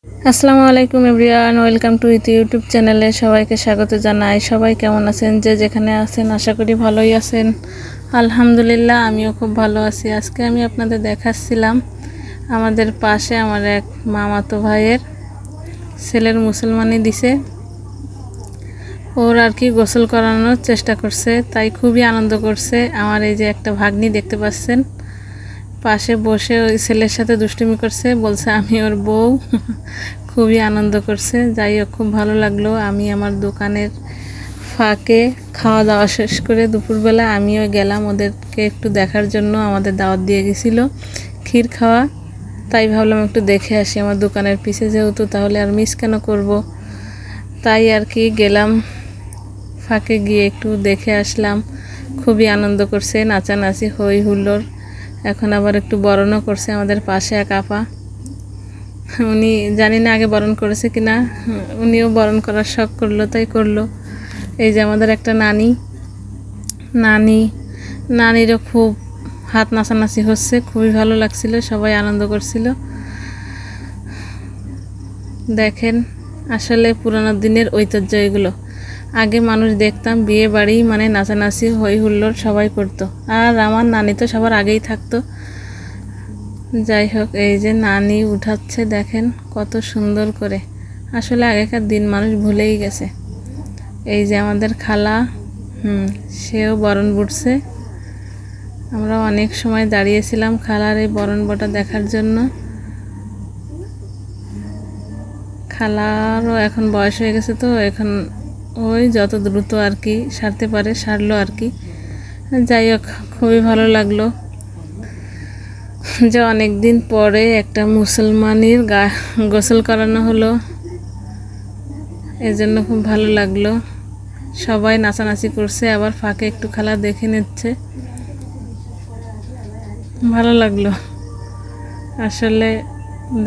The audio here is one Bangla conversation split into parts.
আসসালামু আলাইকুম এভরিওয়ান, ওয়েলকাম টু ইউটিউব চ্যানেলে সবাইকে স্বাগত জানাই। সবাই কেমন আছেন? যে যেখানে আছেন আশা করি ভালোই আছেন। আলহামদুলিল্লাহ, আমিও খুব ভালো আছি। আজকে আমি আপনাদের দেখাচ্ছিলাম আমাদের পাশে আমার এক মামাতো ভাইয়ের ছেলের মুসলমানি দিছে। ওর আর কি গোসল করানোর চেষ্টা করছে, তাই খুবই আনন্দ করছে। আমার এই যে একটা ভাগ্নি দেখতে পাচ্ছেন, পাশে বসে ওই ছেলের সাথে দুষ্টুমি করছে, বলছে আমি ওর বউ। খুবই আনন্দ করছে। যাই হোক, খুব ভালো লাগলো। আমি আমার দোকানের ফাঁকে খাওয়া দাওয়া শেষ করে দুপুরবেলা আমিও গেলাম ওদেরকে একটু দেখার জন্য। আমাদের দাওয়াত দিয়ে গেছিলো ক্ষীর খাওয়া, তাই ভাবলাম একটু দেখে আসি আমার দোকানের পিছে যেহেতু, তাহলে আর মিস কেন করব। তাই আর কি গেলাম, ফাঁকে গিয়ে একটু দেখে আসলাম। খুবই আনন্দ করছে, নাচানাচি হই হুল্লোড়। এখন আবার একটু বরণও করছে আমাদের পাশে এক আপা। উনি জানি না আগে বরণ করেছে কিনা, উনিও বরণ করার শখ করলো, তাই করলো। এই যে আমাদের একটা নানিরও খুব হাত নাচানাচি হচ্ছে, খুবই ভালো লাগছিল, সবাই আনন্দ করছিল। দেখেন, আসলে পুরানো দিনের ঐতিহ্য এগুলো। আগে মানুষ দেখতাম বিয়ে বাড়ি মানে নাচানাচি হই হুল্লোড় সবাই করতো, আর আমার নানি তো সবার আগেই থাকতো। যাই হোক, এই যে নানি উঠাচ্ছে, দেখেন কত সুন্দর করে। আসলে আগেকার দিন মানুষ ভুলেই গেছে। এই যে আমাদের খালা, সেও বরণ বুটছে। আমরা অনেক সময় দাঁড়িয়েছিলাম খালার এই বরণ বটা দেখার জন্য। খালারও এখন বয়স হয়ে গেছে, তো এখন ওই যত দ্রুত আর কি সারতে পারে সারলো আর কি। যাই হোক, খুবই ভালো লাগলো যে অনেক দিন পরে একটা মুসলমানের গোসল করানো হলো, এজন্য খুব ভালো লাগলো। সবাই নাচানাচি করছে, আবার ফাঁকে একটু খালা দেখে নিচ্ছে, ভালো লাগলো। আসলে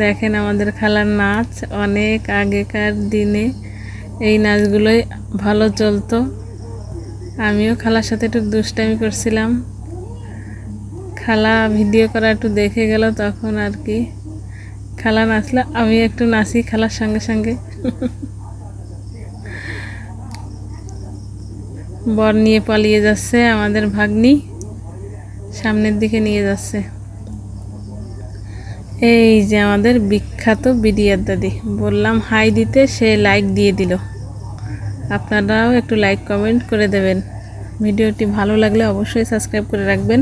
দেখেন আমাদের খালার নাচ, অনেক আগেকার দিনে এই নাচগুলোই ভালো চলতো। আমিও খালার সাথে একটু দুষ্টামি করছিলাম, খালা ভিডিও করা একটু দেখে গেল, তখন আর কি খালা নাচলো, আমি একটু নাচি খালার সঙ্গে সঙ্গে। বর নিয়ে পালিয়ে যাচ্ছে আমাদের ভাগ্নি, সামনের দিকে নিয়ে যাচ্ছে। এই যে আমাদের বিখ্যাত বিডিআর দাদি, বললাম হাই দিতে, সে লাইক দিয়ে দিল। আপনারাও একটু লাইক কমেন্ট করে দেবেন। ভিডিওটি ভালো লাগলে অবশ্যই সাবস্ক্রাইব করে রাখবেন।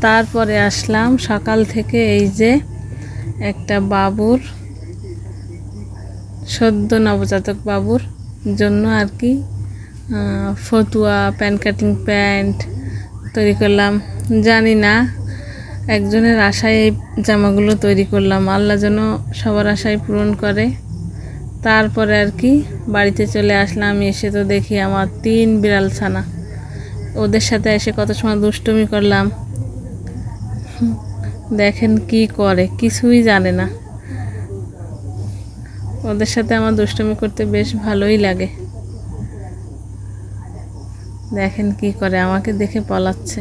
তারপরে আসলাম সকাল থেকে, এই যে একটা বাবুর, সদ্য নবজাতক বাবুর জন্য আর কি ফতুয়া, প্যান্ট কাটিং প্যান্ট তৈরি করলাম। জানি না, একজনের আশায় এই জামাগুলো তৈরি করলাম, আল্লাহ যেন সবার আশায় পূরণ করে। তারপরে আর কি বাড়িতে চলে আসলাম। এসে তো দেখি আমার 3 বিড়াল ছানা, ওদের সাথে এসে কত সময় দুষ্টুমি করলাম। দেখেন কি করে, কিছুই জানে না। ওদের সাথে আমার দুষ্টুমি করতে বেশ ভালোই লাগে। দেখেন কি করে, আমাকে দেখে পলাচ্ছে,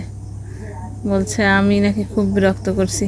বলছে আমি নাকি খুব বিরক্ত করছি।